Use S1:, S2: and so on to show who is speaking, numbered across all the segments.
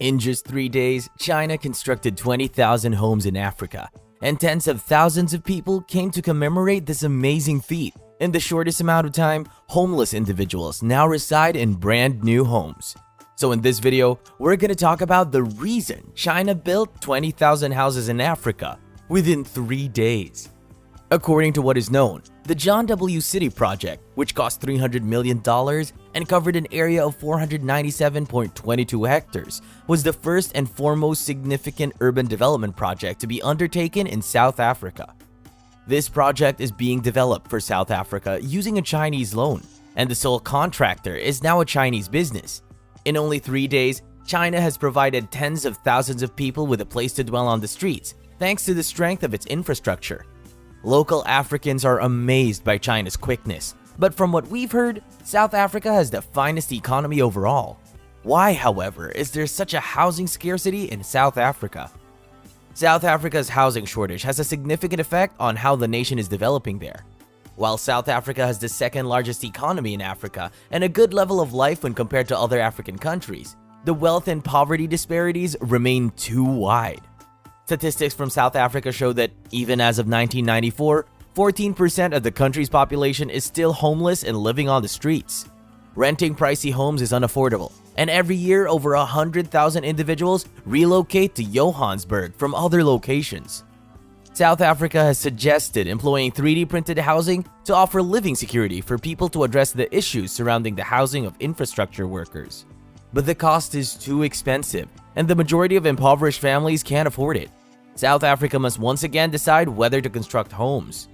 S1: In just 3 days, China constructed 20,000 homes in Africa, and tens of thousands of people came to commemorate this amazing feat. In the shortest amount of time, homeless individuals now reside in brand new homes. So in this video, we're going to talk about the reason China built 20,000 houses in Africa within 3 days. According to what is known, the John W. City project, which cost $300 million and covered an area of 497.22 hectares, was the first and foremost significant urban development project to be undertaken in South Africa. This project is being developed for South Africa using a Chinese loan, and the sole contractor is now a Chinese business. In only 3 days, China has provided tens of thousands of people with a place to dwell on the streets, thanks to the strength of its infrastructure. Local Africans are amazed by China's quickness, but from what we've heard, South Africa has the finest economy overall. Why, however, is there such a housing scarcity in South Africa? South Africa's housing shortage has a significant effect on how the nation is developing there. While South Africa has the second largest economy in Africa and a good level of life when compared to other African countries, the wealth and poverty disparities remain too wide. Statistics from South Africa show that even as of 1994, 14% of the country's population is still homeless and living on the streets. Renting pricey homes is unaffordable, and every year over 100,000 individuals relocate to Johannesburg from other locations. South Africa has suggested employing 3D printed housing to offer living security for people to address the issues surrounding the housing of infrastructure workers. But the cost is too expensive, and the majority of impoverished families can't afford it. South Africa must once again decide whether to construct homes.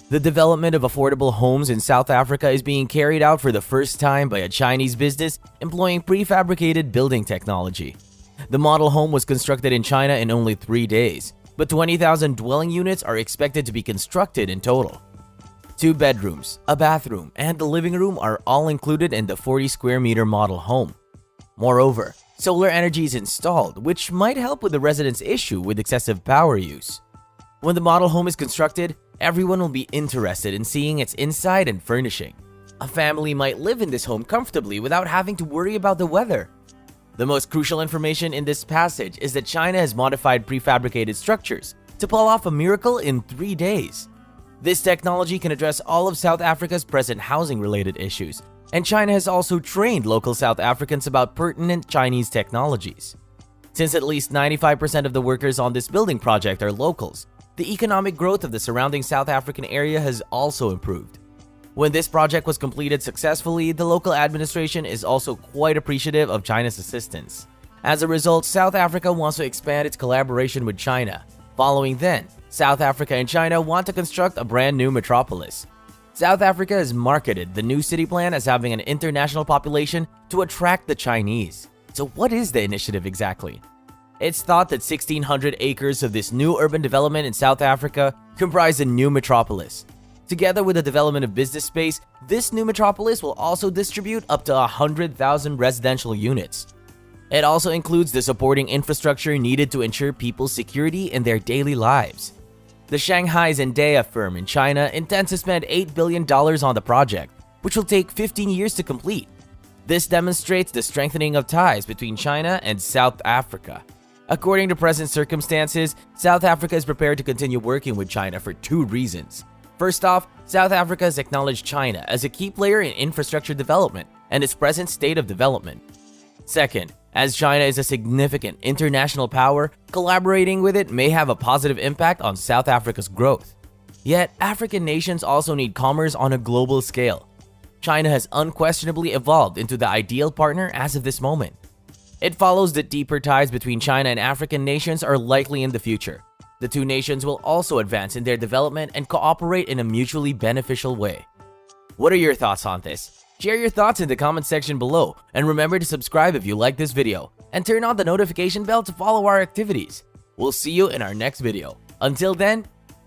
S1: The development of affordable homes in South Africa is being carried out for the first time by a Chinese business employing prefabricated building technology. The model home was constructed in China in only 3 days, but 20,000 dwelling units are expected to be constructed in total. 2 bedrooms, a bathroom, and the living room are all included in the 40 square meter model home. Moreover, solar energy is installed, which might help with the residents' issue with excessive power use. When the model home is constructed, everyone will be interested in seeing its inside and furnishing. A family might live in this home comfortably without having to worry about the weather. The most crucial information in this passage is that China has modified prefabricated structures to pull off a miracle in 3 days. This technology can address all of South Africa's present housing-related issues, and China has also trained local South Africans about pertinent Chinese technologies. Since at least 95% of the workers on this building project are locals, the economic growth of the surrounding South African area has also improved. When this project was completed successfully, the local administration is also quite appreciative of China's assistance. As a result, South Africa wants to expand its collaboration with China. Following then, South Africa and China want to construct a brand new metropolis. South Africa has marketed the new city plan as having an international population to attract the Chinese. So what is the initiative exactly? It's thought that 1,600 acres of this new urban development in South Africa comprise a new metropolis. Together with the development of business space, this new metropolis will also distribute up to 100,000 residential units. It also includes the supporting infrastructure needed to ensure people's security in their daily lives. The Shanghai Zendaya firm in China intends to spend $8 billion on the project, which will take 15 years to complete. This demonstrates the strengthening of ties between China and South Africa. According to present circumstances, South Africa is prepared to continue working with China for 2 reasons. First off, South Africa has acknowledged China as a key player in infrastructure development and its present state of development. Second, as China is a significant international power, collaborating with it may have a positive impact on South Africa's growth. Yet, African nations also need commerce on a global scale. China has unquestionably evolved into the ideal partner as of this moment. It follows that deeper ties between China and African nations are likely in the future. The 2 nations will also advance in their development and cooperate in a mutually beneficial way. What are your thoughts on this? Share your thoughts in the comment section below, and remember to subscribe if you like this video, and turn on the notification bell to follow our activities. We'll see you in our next video. Until then,